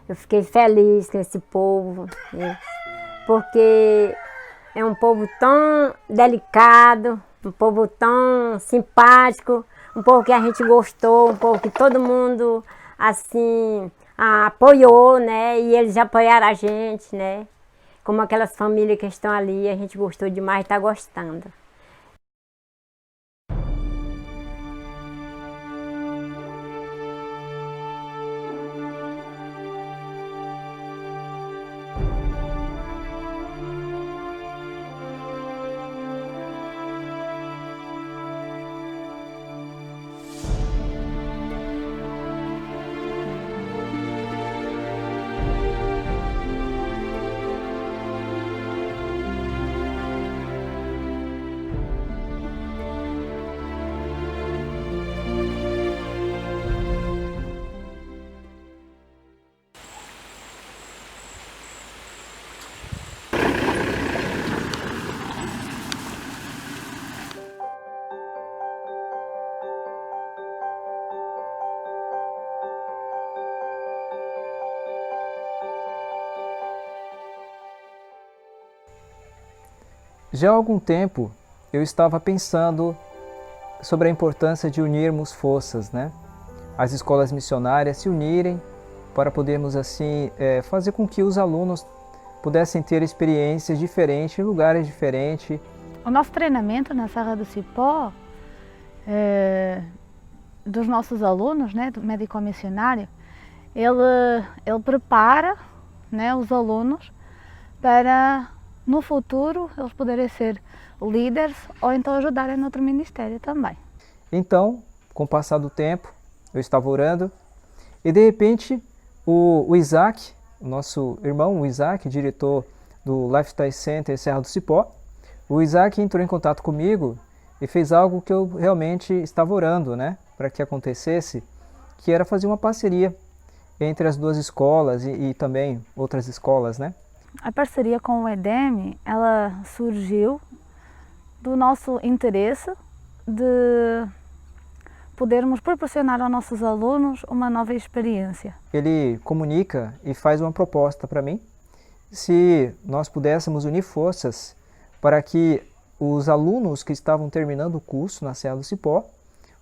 Eu fiquei feliz com esse povo, né? Porque é um povo tão delicado, um povo tão simpático, um povo que a gente gostou, um povo que todo mundo, assim, apoiou, né? E eles apoiaram a gente, né? Como aquelas famílias que estão ali, a gente gostou demais e está gostando. Já há algum tempo eu estava pensando sobre a importância de unirmos forças, né? As escolas missionárias se unirem para podermos assim fazer com que os alunos pudessem ter experiências diferentes, em lugares diferentes. O nosso treinamento na Serra do Cipó, dos nossos alunos, né, do médico missionário, ele prepara, né, os alunos para no futuro eles poderem ser líderes ou então ajudarem no outro ministério também. Então, com o passar do tempo, eu estava orando e de repente o Isaac, o nosso irmão, o Isaac, diretor do Lifestyle Center Serra do Cipó, o Isaac entrou em contato comigo e fez algo que eu realmente estava orando, né, para que acontecesse, que era fazer uma parceria entre as duas escolas e também outras escolas, né? A parceria com o EDEM, ela surgiu do nosso interesse de podermos proporcionar aos nossos alunos uma nova experiência. Ele comunica e faz uma proposta para mim, se nós pudéssemos unir forças para que os alunos que estavam terminando o curso na Serra do Cipó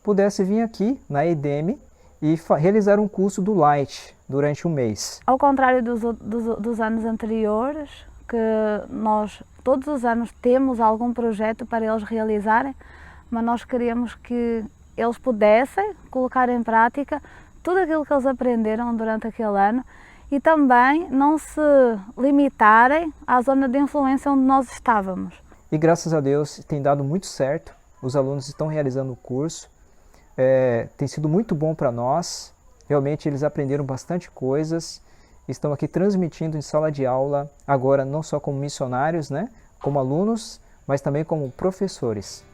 pudessem vir aqui na EDEM e realizar um curso do Light durante um mês. Ao contrário dos anos anteriores, que nós todos os anos temos algum projeto para eles realizarem, mas nós queríamos que eles pudessem colocar em prática tudo aquilo que eles aprenderam durante aquele ano e também não se limitarem à zona de influência onde nós estávamos. E graças a Deus tem dado muito certo, os alunos estão realizando o curso, tem sido muito bom para nós, realmente eles aprenderam bastante coisas, estão aqui transmitindo em sala de aula, agora não só como missionários, né, como alunos, mas também como professores.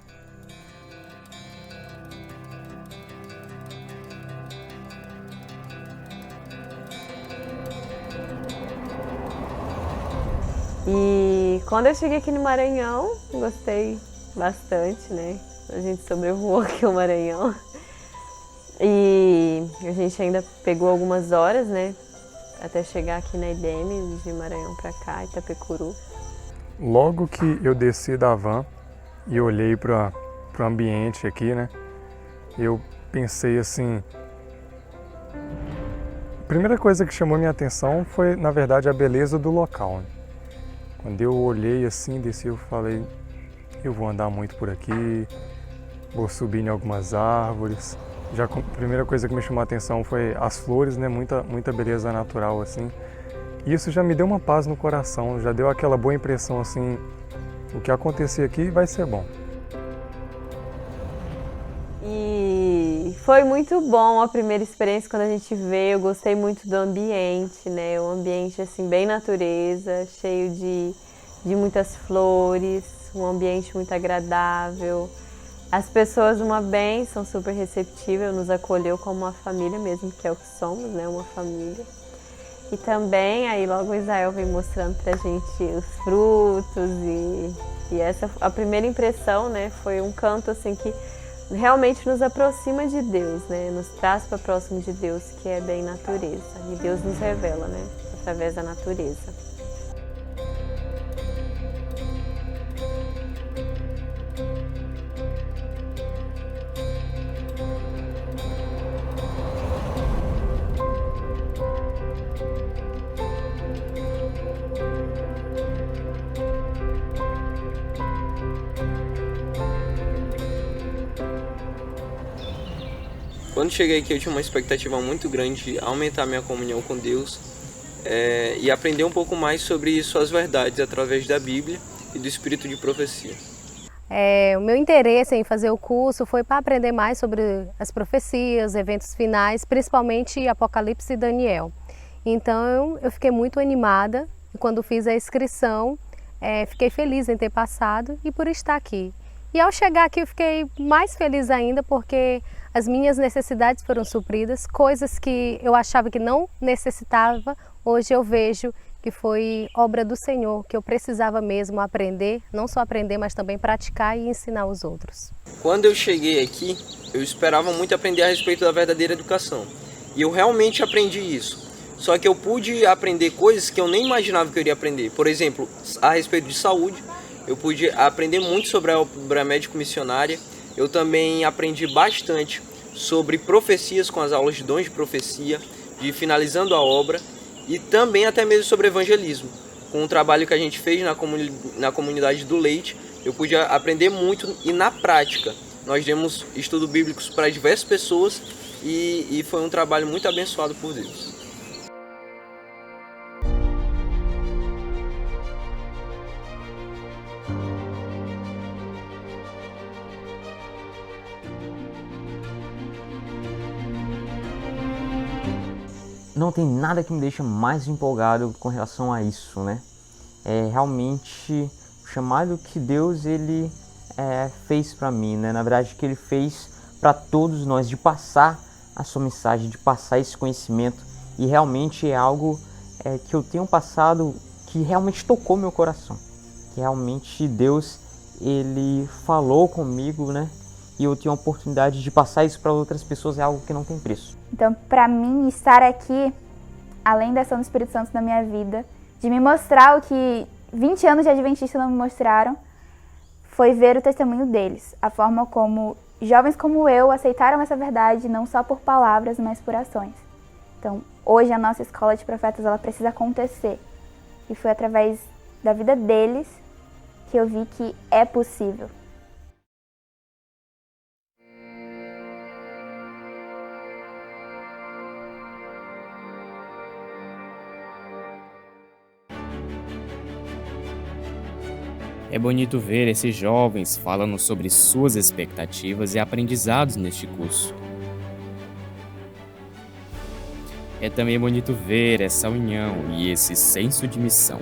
E quando eu cheguei aqui no Maranhão, gostei bastante, né? A gente sobrevoou aqui o Maranhão. E a gente ainda pegou algumas horas, né? Até chegar aqui na EDEM, de Maranhão pra cá, Itapecuru. Logo que eu desci da van e olhei para o ambiente aqui, né? Eu pensei assim... A primeira coisa que chamou minha atenção foi, na verdade, a beleza do local, né? Quando eu olhei assim, desci, eu falei, eu vou andar muito por aqui, vou subir em algumas árvores. Já a primeira coisa que me chamou a atenção foi as flores, né? Muita beleza natural assim. E isso já me deu uma paz no coração, já deu aquela boa impressão assim, o que acontecer aqui vai ser bom. E foi muito bom a primeira experiência quando a gente veio, eu gostei muito do ambiente, né? Um ambiente assim bem natureza, cheio de muitas flores, um ambiente muito agradável. As pessoas, uma bênção, super receptível, nos acolheu como uma família mesmo, que é o que somos, né? Uma família. E também, aí logo o Israel vem mostrando pra gente os frutos e essa, a primeira impressão, né? Foi um canto assim que realmente nos aproxima de Deus, né? Nos traz para próximo de Deus, que é bem natureza. E Deus nos revela, né? Através da natureza. Quando cheguei aqui eu tinha uma expectativa muito grande de aumentar minha comunhão com Deus e aprender um pouco mais sobre suas verdades através da Bíblia e do espírito de profecia. O meu interesse em fazer o curso foi para aprender mais sobre as profecias, eventos finais, principalmente Apocalipse e Daniel. Então eu fiquei muito animada e quando fiz a inscrição fiquei feliz em ter passado e por estar aqui. E ao chegar aqui eu fiquei mais feliz ainda porque as minhas necessidades foram supridas, coisas que eu achava que não necessitava, hoje eu vejo que foi obra do Senhor, que eu precisava mesmo aprender, não só aprender, mas também praticar e ensinar os outros. Quando eu cheguei aqui, eu esperava muito aprender a respeito da verdadeira educação. E eu realmente aprendi isso. Só que eu pude aprender coisas que eu nem imaginava que eu iria aprender. Por exemplo, a respeito de saúde, eu pude aprender muito sobre a obra médico-missionária. Eu também aprendi bastante sobre profecias com as aulas de dons de profecia, de finalizando a obra, e também até mesmo sobre evangelismo. Com o trabalho que a gente fez na comunidade do Leite, eu pude aprender muito e na prática. Nós demos estudos bíblicos para diversas pessoas e foi um trabalho muito abençoado por Deus. Não tem nada que me deixa mais empolgado com relação a isso, né? É realmente o chamado que Deus fez para mim, né? Na verdade, que Ele fez para todos nós, de passar a sua mensagem, de passar esse conhecimento. E realmente é algo que eu tenho passado que realmente tocou meu coração. Que realmente Deus, Ele falou comigo, né? E eu tenho a oportunidade de passar isso para outras pessoas, é algo que não tem preço. Então, para mim, estar aqui, além da ação do Espírito Santo na minha vida, de me mostrar o que 20 anos de Adventista não me mostraram, foi ver o testemunho deles. A forma como jovens como eu aceitaram essa verdade, não só por palavras, mas por ações. Então, hoje a nossa escola de profetas, ela precisa acontecer. E foi através da vida deles que eu vi que é possível. É bonito ver esses jovens falando sobre suas expectativas e aprendizados neste curso. É também bonito ver essa união e esse senso de missão.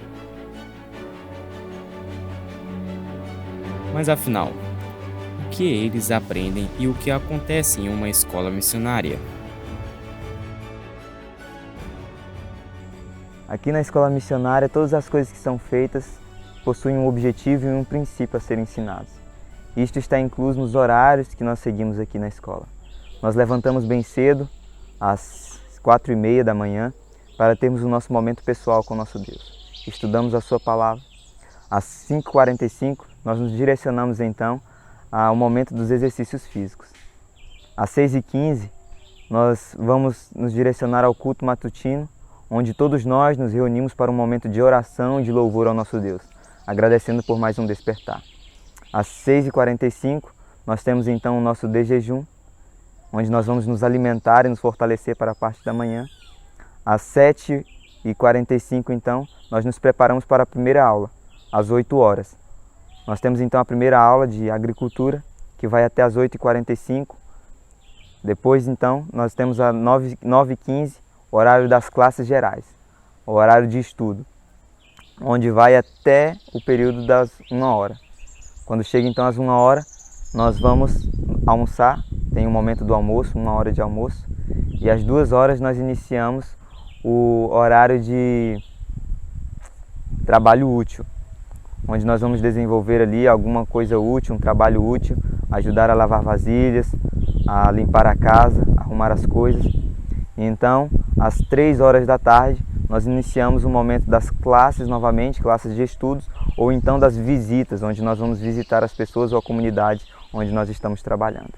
Mas afinal, o que eles aprendem e o que acontece em uma escola missionária? Aqui na escola missionária, todas as coisas que são feitas possuem um objetivo e um princípio a serem ensinados. Isto está incluso nos horários que nós seguimos aqui na escola. Nós levantamos bem cedo, às 4h30 da manhã, para termos o nosso momento pessoal com o nosso Deus. Estudamos a sua palavra. Às 5h45, nós nos direcionamos então ao momento dos exercícios físicos. Às 6h15, nós vamos nos direcionar ao culto matutino, onde todos nós nos reunimos para um momento de oração e de louvor ao nosso Deus, agradecendo por mais um despertar. Às 6h45, nós temos então o nosso de jejum, onde nós vamos nos alimentar e nos fortalecer para a parte da manhã. Às 7h45, então, nós nos preparamos para a primeira aula, às 8 horas. Nós temos então a primeira aula de agricultura, que vai até às 8h45. Depois, então, nós temos a 9h15, horário das classes gerais, o horário de estudo, onde vai até o período das 1h. Quando chega então às 1h, nós vamos almoçar, tem um momento do almoço, 1h de almoço, e às 2h nós iniciamos o horário de trabalho útil, onde nós vamos desenvolver ali alguma coisa útil, um trabalho útil, ajudar a lavar vasilhas, a limpar a casa, arrumar as coisas. Então, às 3 horas da tarde, nós iniciamos o momento das classes novamente, classes de estudos, ou então das visitas, onde nós vamos visitar as pessoas ou a comunidade onde nós estamos trabalhando.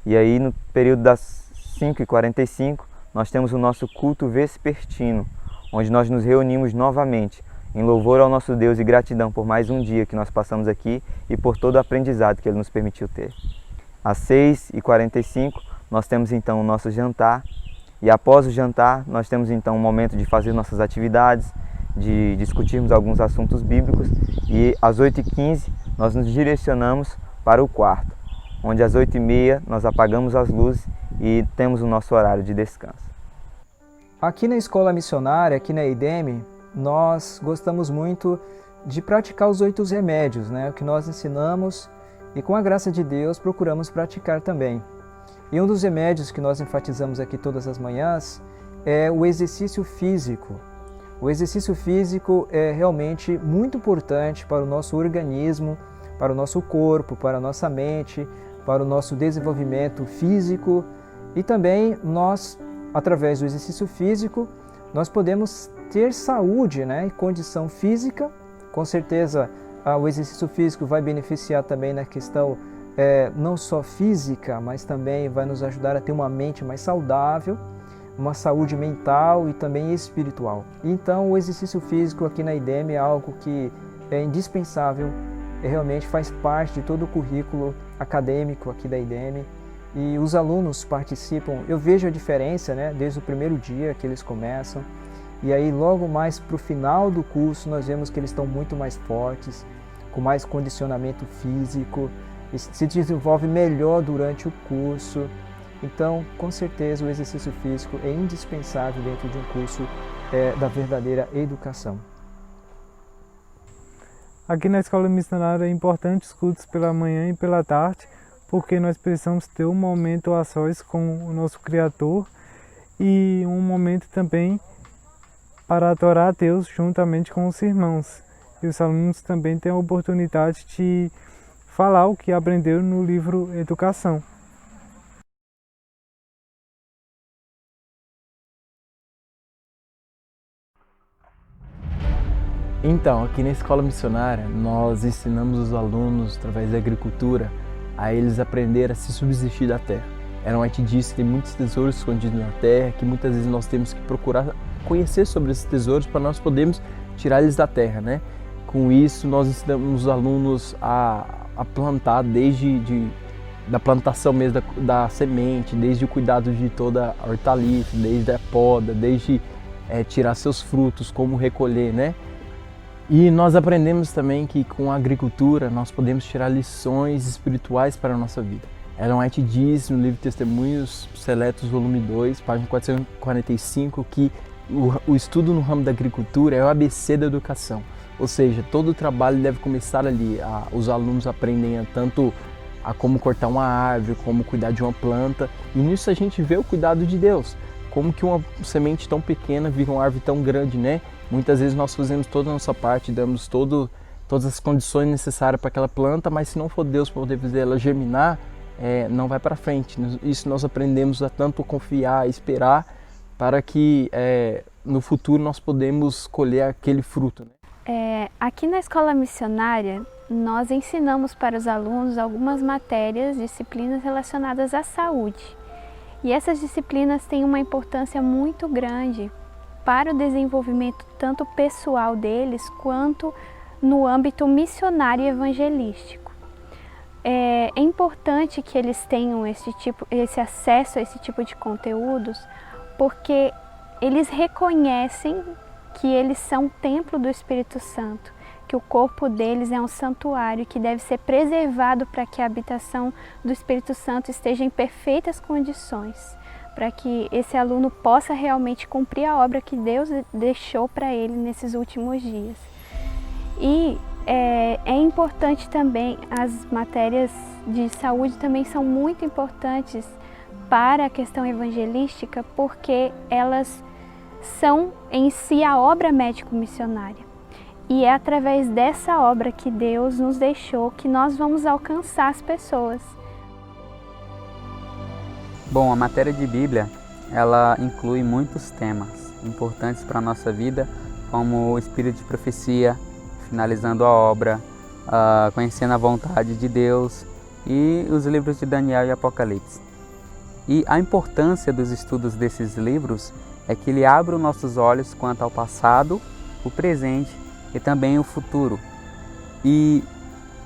E aí, no período das 5h45, nós temos o nosso culto vespertino, onde nós nos reunimos novamente, em louvor ao nosso Deus e gratidão por mais um dia que nós passamos aqui e por todo o aprendizado que Ele nos permitiu ter. Às 6h45, nós temos então o nosso jantar, e após o jantar, nós temos então um momento de fazer nossas atividades, de discutirmos alguns assuntos bíblicos, e às 8h15 nós nos direcionamos para o quarto, onde às 8h30 nós apagamos as luzes e temos o nosso horário de descanso. Aqui na escola missionária, aqui na IDEM, nós gostamos muito de praticar os 8 remédios, né? O que nós ensinamos e com a graça de Deus procuramos praticar também. E um dos remédios que nós enfatizamos aqui todas as manhãs é o exercício físico. O exercício físico é realmente muito importante para o nosso organismo, para o nosso corpo, para a nossa mente, para o nosso desenvolvimento físico e também nós, através do exercício físico, nós podemos ter saúde, né, e condição física. Com certeza o exercício físico vai beneficiar também na questão não só física, mas também vai nos ajudar a ter uma mente mais saudável, uma saúde mental e também espiritual. Então o exercício físico aqui na IDEM é algo que é indispensável, realmente faz parte de todo o currículo acadêmico aqui da IDEM e os alunos participam. Eu vejo a diferença, né, desde o primeiro dia que eles começam e aí logo mais para o final do curso nós vemos que eles estão muito mais fortes, com mais condicionamento físico, se desenvolve melhor durante o curso. Então, com certeza, o exercício físico é indispensável dentro de um curso da verdadeira educação. Aqui na escola missionária é importante os cultos pela manhã e pela tarde, porque nós precisamos ter um momento a sós com o nosso Criador e um momento também para adorar a Deus juntamente com os irmãos. E os alunos também têm a oportunidade de falar o que aprenderam no livro Educação. Então, aqui na escola missionária, nós ensinamos os alunos, através da agricultura, a eles aprender a se subsistir da terra. Ellen White diz que tem muitos tesouros escondidos na terra, que muitas vezes nós temos que procurar conhecer sobre esses tesouros para nós podermos tirar eles da terra, né? Com isso, nós ensinamos os alunos a plantar da plantação mesmo da semente, desde o cuidado de toda a hortaliça, desde a poda, desde tirar seus frutos, como recolher, né? E nós aprendemos também que com a agricultura nós podemos tirar lições espirituais para a nossa vida. Ellen White diz no livro Testemunhos Seletos, volume 2, página 445, que o estudo no ramo da agricultura é o ABC da educação. Ou seja, todo o trabalho deve começar ali. Os alunos aprendem tanto a como cortar uma árvore, como cuidar de uma planta. E nisso a gente vê o cuidado de Deus. Como que uma semente tão pequena vira uma árvore tão grande, né? Muitas vezes nós fazemos toda a nossa parte, damos todas as condições necessárias para aquela planta, mas se não for Deus para poder fazer ela germinar, não vai para frente. Isso nós aprendemos a tanto confiar, esperar, para que no futuro nós podemos colher aquele fruto, né? Aqui na escola missionária, nós ensinamos para os alunos algumas matérias, disciplinas relacionadas à saúde. E essas disciplinas têm uma importância muito grande para o desenvolvimento tanto pessoal deles, quanto no âmbito missionário e evangelístico. É importante que eles tenham esse acesso a esse tipo de conteúdos, porque eles reconhecem que eles são o templo do Espírito Santo, que o corpo deles é um santuário que deve ser preservado para que a habitação do Espírito Santo esteja em perfeitas condições, para que esse aluno possa realmente cumprir a obra que Deus deixou para ele nesses últimos dias. E é importante também, as matérias de saúde também são muito importantes para a questão evangelística, porque elas são em si a obra médico-missionária. E é através dessa obra que Deus nos deixou que nós vamos alcançar as pessoas. Bom, a matéria de Bíblia, ela inclui muitos temas importantes para a nossa vida, como o espírito de profecia, finalizando a obra, conhecendo a vontade de Deus e os livros de Daniel e Apocalipse. E a importância dos estudos desses livros é que ele abre os nossos olhos quanto ao passado, o presente e também o futuro. E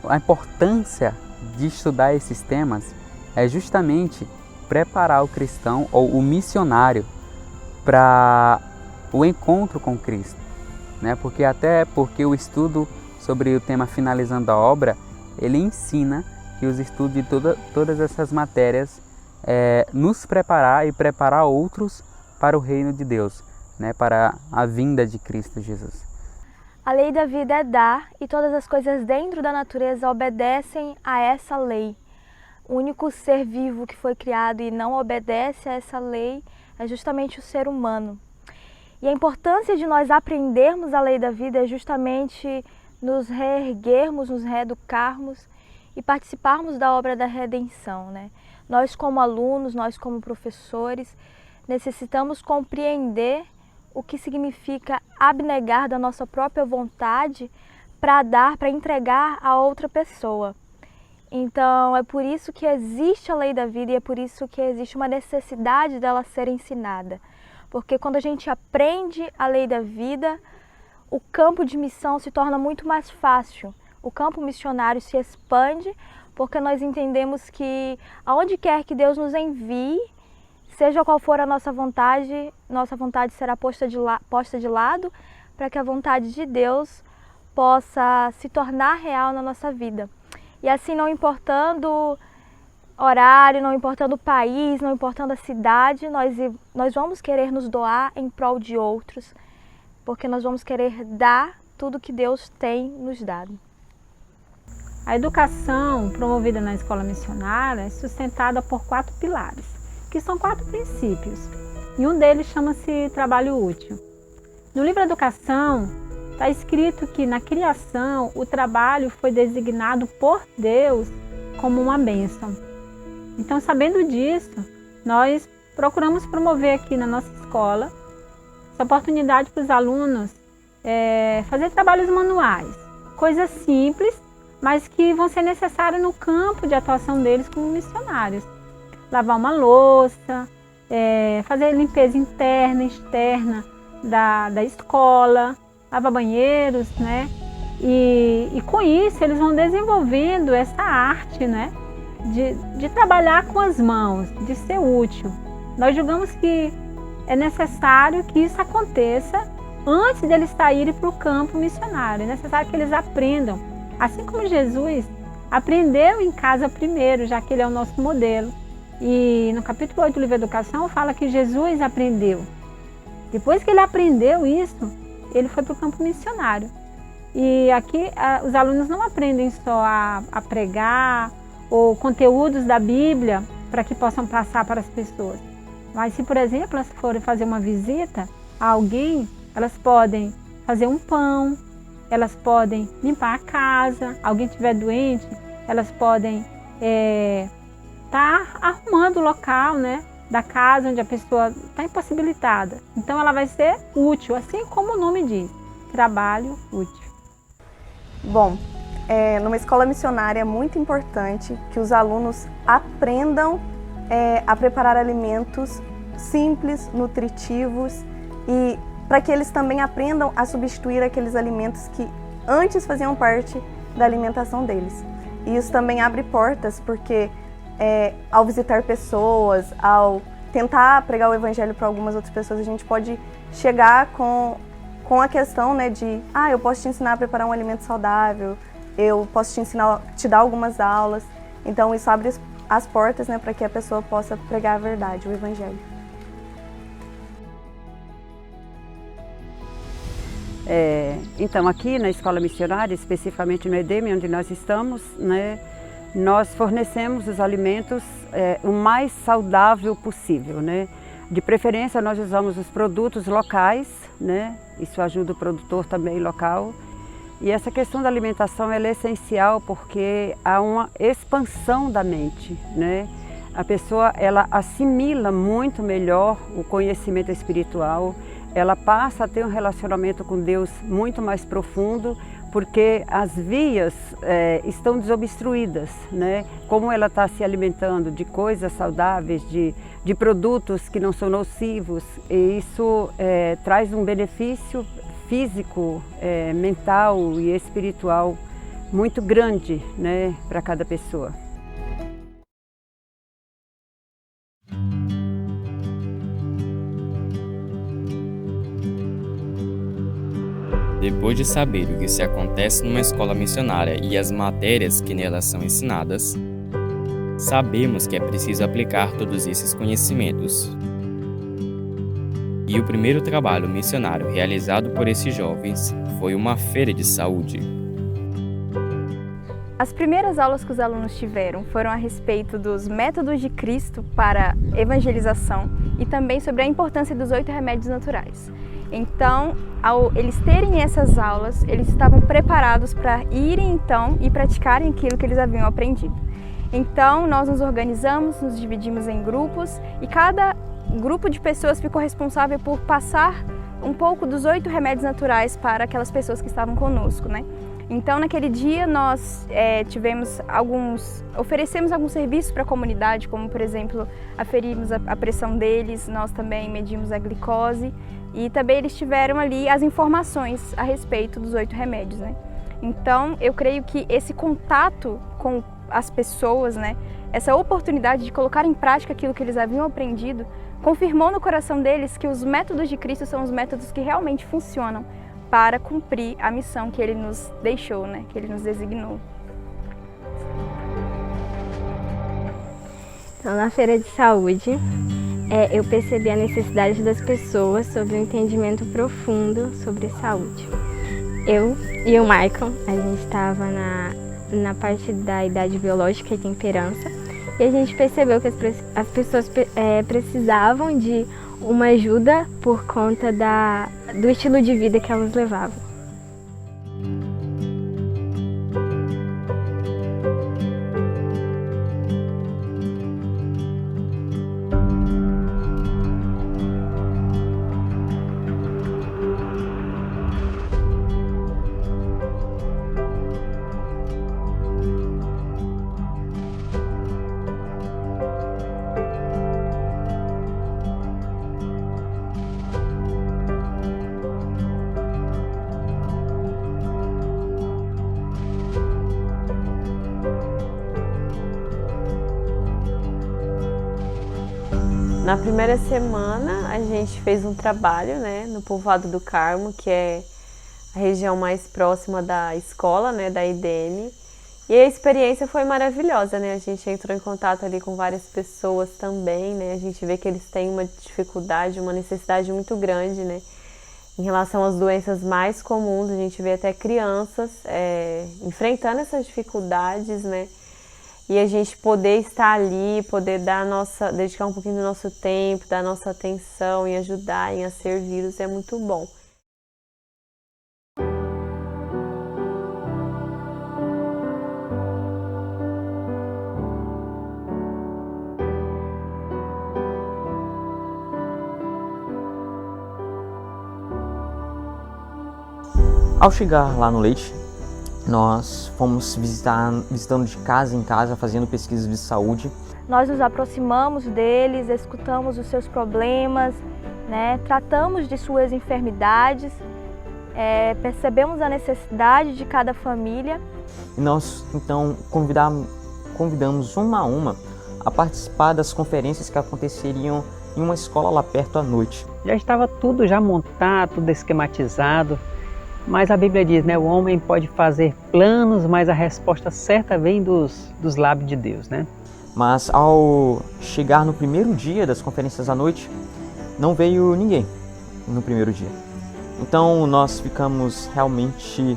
a importância de estudar esses temas é justamente preparar o cristão ou o missionário para o encontro com Cristo, né? Porque o estudo sobre o tema finalizando a obra, ele ensina que os estudos de todas essas matérias nos preparar e preparar outros para o reino de Deus, né? Para a vinda de Cristo Jesus. A lei da vida é dar, e todas as coisas dentro da natureza obedecem a essa lei. O único ser vivo que foi criado e não obedece a essa lei é justamente o ser humano. E a importância de nós aprendermos a lei da vida é justamente nos reerguermos, nos reeducarmos e participarmos da obra da redenção, né? Nós como alunos, nós como professores, necessitamos compreender o que significa abnegar da nossa própria vontade para dar, para entregar a outra pessoa. Então é por isso que existe a lei da vida e é por isso que existe uma necessidade dela ser ensinada. Porque quando a gente aprende a lei da vida, o campo de missão se torna muito mais fácil. O campo missionário se expande porque nós entendemos que aonde quer que Deus nos envie, seja qual for a nossa vontade será posta de lado para que a vontade de Deus possa se tornar real na nossa vida. E assim, não importando horário, não importando o país, não importando a cidade, nós vamos querer nos doar em prol de outros, porque nós vamos querer dar tudo que Deus tem nos dado. A educação promovida na escola missionária é sustentada por 4 pilares, que são 4 princípios, e um deles chama-se trabalho útil. No livro Educação, está escrito que na criação o trabalho foi designado por Deus como uma bênção. Então, sabendo disso, nós procuramos promover aqui na nossa escola essa oportunidade para os alunos fazer trabalhos manuais, coisas simples, mas que vão ser necessárias no campo de atuação deles como missionários. Lavar uma louça, fazer limpeza interna e externa da escola, lavar banheiros, né? E com isso eles vão desenvolvendo essa arte, né? De trabalhar com as mãos, de ser útil. Nós julgamos que é necessário que isso aconteça antes deles saírem para o campo missionário. É necessário que eles aprendam, assim como Jesus aprendeu em casa primeiro, já que ele é o nosso modelo. E no capítulo 8 do livro Educação fala que Jesus aprendeu. Depois que ele aprendeu isso, ele foi para o campo missionário. E aqui os alunos não aprendem só a pregar ou conteúdos da Bíblia para que possam passar para as pessoas. Mas se, por exemplo, elas forem fazer uma visita a alguém, elas podem fazer um pão, elas podem limpar a casa, alguém estiver doente, elas podem estar arrumando o local, né, da casa onde a pessoa está impossibilitada. Então ela vai ser útil, assim como o nome diz, trabalho útil. Bom, numa escola missionária é muito importante que os alunos aprendam a preparar alimentos simples, nutritivos e para que eles também aprendam a substituir aqueles alimentos que antes faziam parte da alimentação deles. E isso também abre portas porque ao visitar pessoas, ao tentar pregar o evangelho para algumas outras pessoas, a gente pode chegar com a questão, né, de eu posso te ensinar a preparar um alimento saudável, eu posso te dar algumas aulas. Então isso abre as portas, né, para que a pessoa possa pregar a verdade, o evangelho. Então aqui na escola missionária, especificamente no EDEM, onde nós estamos, né, nós fornecemos os alimentos o mais saudável possível, né? De preferência nós usamos os produtos locais, né? Isso ajuda o produtor também local. E essa questão da alimentação ela é essencial porque há uma expansão da mente, né? A pessoa ela assimila muito melhor o conhecimento espiritual, ela passa a ter um relacionamento com Deus muito mais profundo, porque as vias estão desobstruídas, né? Como ela está se alimentando de coisas saudáveis, de produtos que não são nocivos, e isso traz um benefício físico, mental e espiritual muito grande, né, para cada pessoa. Depois de saber o que se acontece numa escola missionária e as matérias que nelas são ensinadas, sabemos que é preciso aplicar todos esses conhecimentos. E o primeiro trabalho missionário realizado por esses jovens foi uma feira de saúde. As primeiras aulas que os alunos tiveram foram a respeito dos métodos de Cristo para evangelização e também sobre a importância dos 8 remédios naturais. Então, ao eles terem essas aulas, eles estavam preparados para irem então e praticarem aquilo que eles haviam aprendido. Então, nós nos organizamos, nos dividimos em grupos e cada grupo de pessoas ficou responsável por passar um pouco dos 8 remédios naturais para aquelas pessoas que estavam conosco, né? Então, naquele dia, nós oferecemos alguns serviços para a comunidade, como, por exemplo, aferimos a pressão deles, nós também medimos a glicose e também eles tiveram ali as informações a respeito dos 8 remédios, né? Então, eu creio que esse contato com as pessoas, né, essa oportunidade de colocar em prática aquilo que eles haviam aprendido, confirmou no coração deles que os métodos de Cristo são os métodos que realmente funcionam para cumprir a missão que Ele nos deixou, né? Que Ele nos designou. Então, na feira de saúde, eu percebi a necessidade das pessoas sobre um entendimento profundo sobre saúde. Eu e o Michael, a gente estava na parte da idade biológica e temperança, e a gente percebeu que as pessoas precisavam de uma ajuda por conta do estilo de vida que elas levavam. Na primeira semana a gente fez um trabalho, né, no Povoado do Carmo, que é a região mais próxima da escola, né, da IDM. E a experiência foi maravilhosa, né? A gente entrou em contato ali com várias pessoas também, né? A gente vê que eles têm uma dificuldade, uma necessidade muito grande, né? Em relação às doenças mais comuns, a gente vê até crianças enfrentando essas dificuldades, né? E a gente poder estar ali, poder dedicar um pouquinho do nosso tempo, da nossa atenção e ajudarem a servi-los é muito bom. Ao chegar lá no Leite, nós fomos visitando de casa em casa, fazendo pesquisas de saúde. Nós nos aproximamos deles, escutamos os seus problemas, né? Tratamos de suas enfermidades, percebemos a necessidade de cada família. E nós, então, convidamos uma a participar das conferências que aconteceriam em uma escola lá perto à noite. Já estava tudo já montado, tudo esquematizado. Mas a Bíblia diz, né, o homem pode fazer planos, mas a resposta certa vem dos lábios de Deus, né? Mas ao chegar no primeiro dia das conferências à noite, não veio ninguém no primeiro dia. Então nós ficamos realmente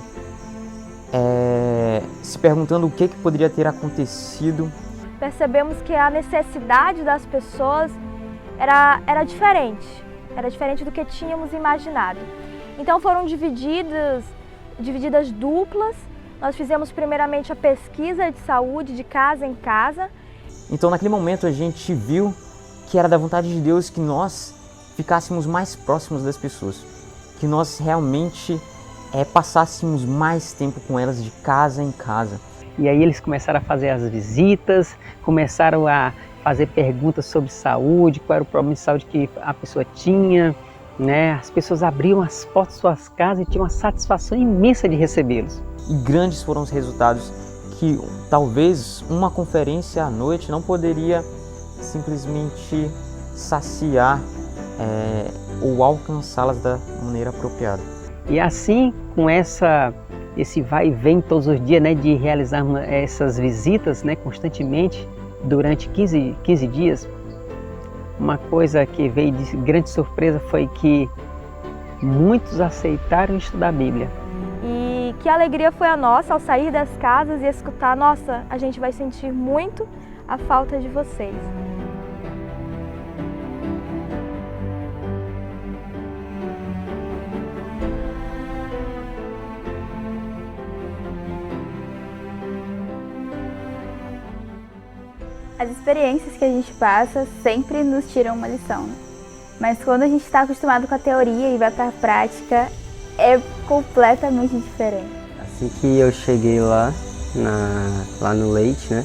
se perguntando o que poderia ter acontecido. Percebemos que a necessidade das pessoas era diferente do que tínhamos imaginado. Então foram divididos divididas duplas. Nós fizemos primeiramente a pesquisa de saúde de casa em casa. Então naquele momento a gente viu que era da vontade de Deus que nós ficássemos mais próximos das pessoas, que nós realmente passássemos mais tempo com elas de casa em casa. E aí eles começaram a fazer as visitas, começaram a fazer perguntas sobre saúde, qual era o problema de saúde que a pessoa tinha, né? As pessoas abriam as portas de suas casas e tinham uma satisfação imensa de recebê-los. E grandes foram os resultados que talvez uma conferência à noite não poderia simplesmente saciar ou alcançá-las da maneira apropriada. E assim, com esse vai e vem todos os dias, né, de realizar essas visitas, né, constantemente, durante 15 dias, uma coisa que veio de grande surpresa foi que muitos aceitaram estudar a Bíblia. E que alegria foi a nossa ao sair das casas e escutar: nossa, a gente vai sentir muito a falta de vocês. As experiências que a gente passa sempre nos tiram uma lição, né? Mas quando a gente está acostumado com a teoria e vai para a prática, é completamente diferente. Assim que eu cheguei lá no Leite, né,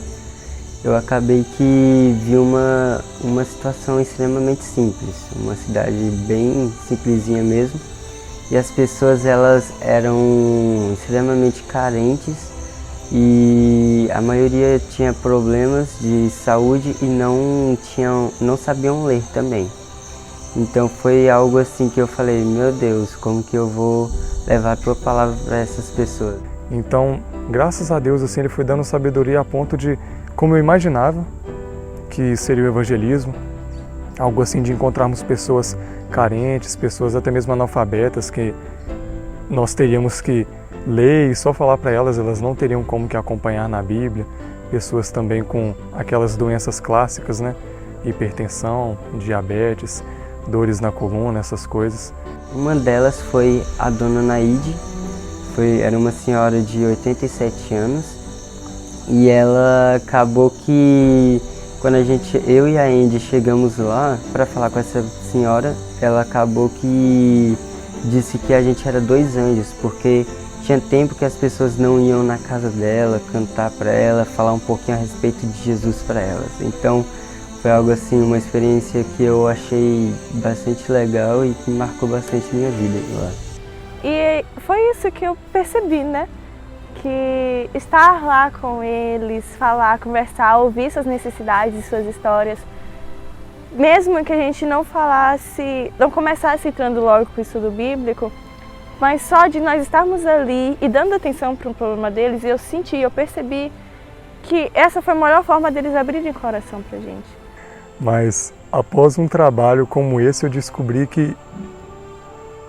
eu acabei que vi uma situação extremamente simples, uma cidade bem simplesinha mesmo, e as pessoas elas eram extremamente carentes e a maioria tinha problemas de saúde e não sabiam ler também. Então foi algo assim que eu falei: meu Deus, como que eu vou levar a tua palavra para essas pessoas? Então, graças a Deus, assim, ele foi dando sabedoria a ponto de, como eu imaginava que seria o evangelismo, algo assim de encontrarmos pessoas carentes, pessoas até mesmo analfabetas, que nós teríamos que ler e só falar para elas, elas não teriam como que acompanhar na Bíblia, pessoas também com aquelas doenças clássicas, né? Hipertensão, diabetes, dores na coluna, essas coisas. Uma delas foi a dona Naide, era uma senhora de 87 anos e ela acabou que quando eu e a Andy chegamos lá para falar com essa senhora, ela acabou que disse que a gente era dois anjos, porque tinha tempo que as pessoas não iam na casa dela, cantar para ela, falar um pouquinho a respeito de Jesus para elas. Então foi algo assim, uma experiência que eu achei bastante legal e que marcou bastante minha vida lá. E foi isso que eu percebi, né? Que estar lá com eles, falar, conversar, ouvir suas necessidades, suas histórias, mesmo que a gente não começasse entrando logo com o estudo bíblico, mas só de nós estarmos ali e dando atenção para um problema deles, eu percebi que essa foi a melhor forma deles abrirem o coração pra gente. Mas após um trabalho como esse, eu descobri que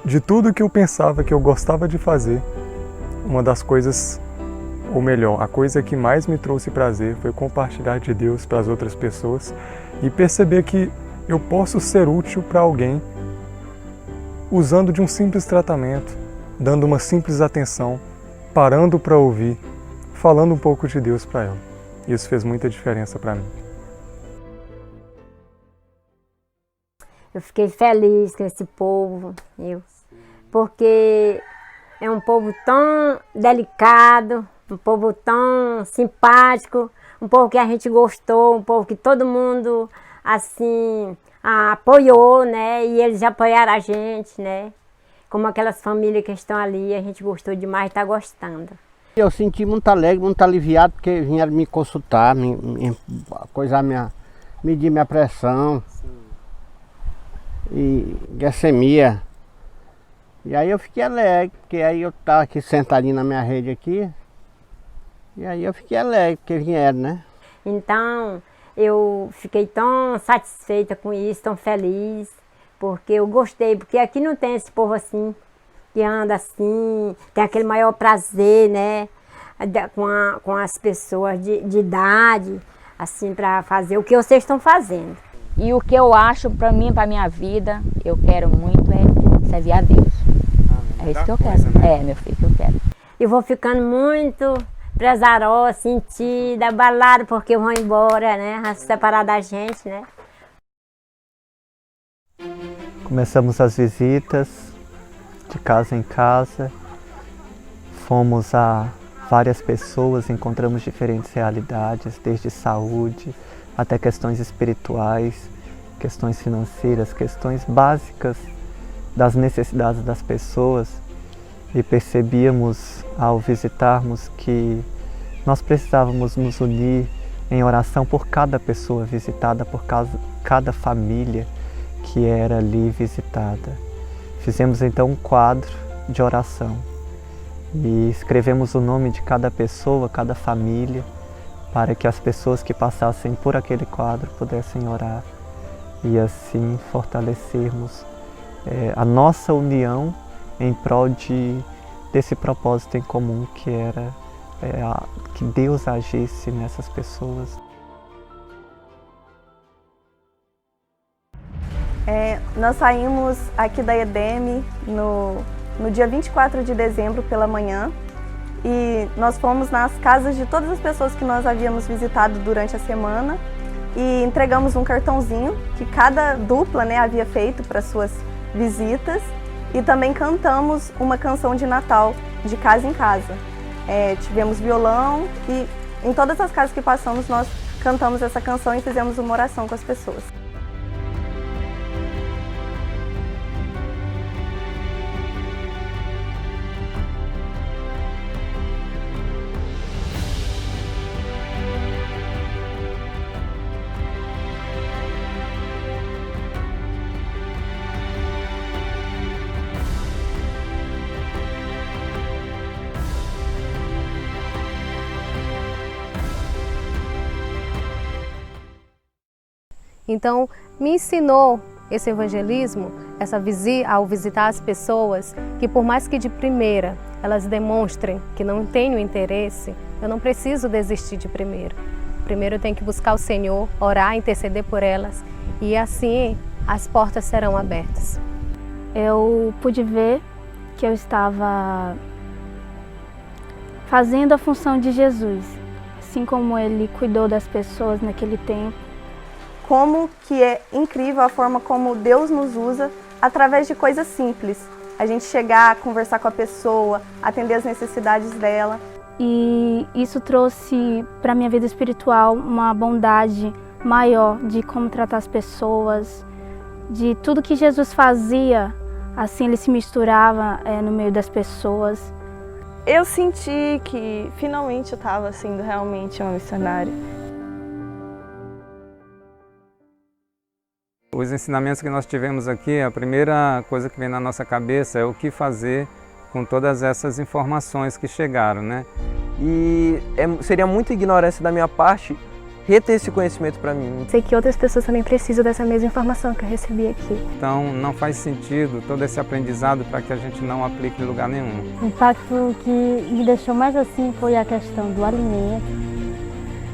de tudo que eu pensava que eu gostava de fazer, uma das coisas, ou melhor, a coisa que mais me trouxe prazer foi compartilhar de Deus para as outras pessoas e perceber que eu posso ser útil para alguém usando de um simples tratamento, dando uma simples atenção, parando para ouvir, falando um pouco de Deus para ela. Isso fez muita diferença para mim. Eu fiquei feliz com esse povo, porque é um povo tão delicado, um povo tão simpático, um povo que a gente gostou, um povo que todo mundo assim apoiou, né? E eles apoiaram a gente, né? Como aquelas famílias que estão ali, a gente gostou demais e está gostando. Eu senti muito alegre, muito aliviado, porque vieram me consultar, medir minha pressão. E glicemia. E aí eu fiquei alegre, porque aí eu estava aqui sentadinho na minha rede aqui. E aí eu fiquei alegre, porque vieram, né? Então, eu fiquei tão satisfeita com isso, tão feliz, porque eu gostei, porque aqui não tem esse povo assim, que anda assim, tem aquele maior prazer, né? Com as pessoas de idade, assim, para fazer o que vocês estão fazendo. E o que eu acho para mim, para minha vida, eu quero muito servir a Deus. É isso que eu quero. É, meu filho, que eu quero. e vou ficando muito pesarosa, sentida, abalada, porque vão embora, né? A se separar da gente, né? Começamos as visitas de casa em casa, fomos a várias pessoas, encontramos diferentes realidades, desde saúde até questões espirituais, questões financeiras, questões básicas das necessidades das pessoas, e percebíamos ao visitarmos que nós precisávamos nos unir em oração por cada pessoa visitada, por cada família que era ali visitada. Fizemos então um quadro de oração e escrevemos o nome de cada pessoa, cada família, para que as pessoas que passassem por aquele quadro pudessem orar e assim fortalecermos a nossa união em prol desse propósito em comum que era que Deus agisse nessas pessoas. Nós saímos aqui da EDEM no dia 24 de dezembro pela manhã e nós fomos nas casas de todas as pessoas que nós havíamos visitado durante a semana e entregamos um cartãozinho que cada dupla, né, havia feito para suas visitas, e também cantamos uma canção de Natal de casa em casa. Tivemos violão e em todas as casas que passamos nós cantamos essa canção e fizemos uma oração com as pessoas. Então, me ensinou esse evangelismo, ao visitar as pessoas, que por mais que de primeira elas demonstrem que não tenho interesse, eu não preciso desistir de primeiro. Primeiro eu tenho que buscar o Senhor, orar, interceder por elas, e assim as portas serão abertas. Eu pude ver que eu estava fazendo a função de Jesus, assim como Ele cuidou das pessoas naquele tempo. Como que é incrível a forma como Deus nos usa através de coisas simples. A gente chegar, conversar com a pessoa, atender as necessidades dela. E isso trouxe para a minha vida espiritual uma bondade maior de como tratar as pessoas, de tudo que Jesus fazia, assim Ele se misturava no meio das pessoas. Eu senti que finalmente eu estava sendo realmente uma missionária. Os ensinamentos que nós tivemos aqui, a primeira coisa que vem na nossa cabeça é o que fazer com todas essas informações que chegaram, né? E seria muita ignorância da minha parte reter esse conhecimento para mim. Sei que outras pessoas também precisam dessa mesma informação que eu recebi aqui. Então não faz sentido todo esse aprendizado para que a gente não aplique em lugar nenhum. O impacto que me deixou mais assim foi a questão do alimento,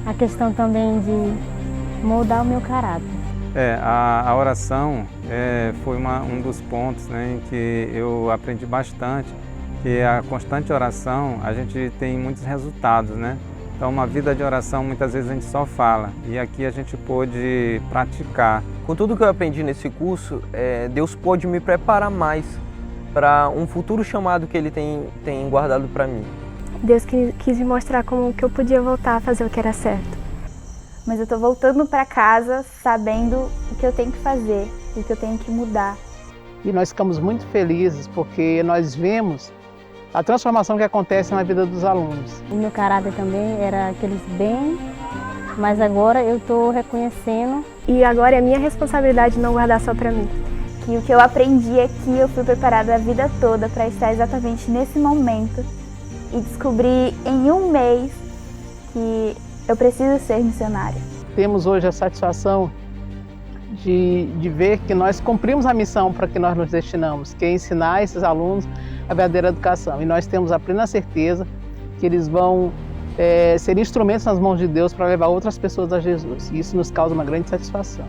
a questão também de moldar o meu caráter. A oração foi um dos pontos, né, em que eu aprendi bastante, que a constante oração a gente tem muitos resultados, né? Então uma vida de oração muitas vezes a gente só fala e aqui a gente pôde praticar. Com tudo que eu aprendi nesse curso, Deus pôde me preparar mais para um futuro chamado que Ele tem guardado para mim. Deus quis me mostrar como que eu podia voltar a fazer o que era certo. Mas eu tô voltando para casa sabendo o que eu tenho que fazer, o que eu tenho que mudar. E nós ficamos muito felizes porque nós vemos a transformação que acontece na vida dos alunos. O meu caráter também era aqueles bem, mas agora eu estou reconhecendo. E agora é minha responsabilidade não guardar só para mim. Que o que eu aprendi aqui eu fui preparada a vida toda para estar exatamente nesse momento e descobri em um mês que eu preciso ser missionária. Temos hoje a satisfação de ver que nós cumprimos a missão para que nós nos destinamos, que é ensinar esses alunos a verdadeira educação. E nós temos a plena certeza que eles vão ser instrumentos nas mãos de Deus para levar outras pessoas a Jesus. E isso nos causa uma grande satisfação.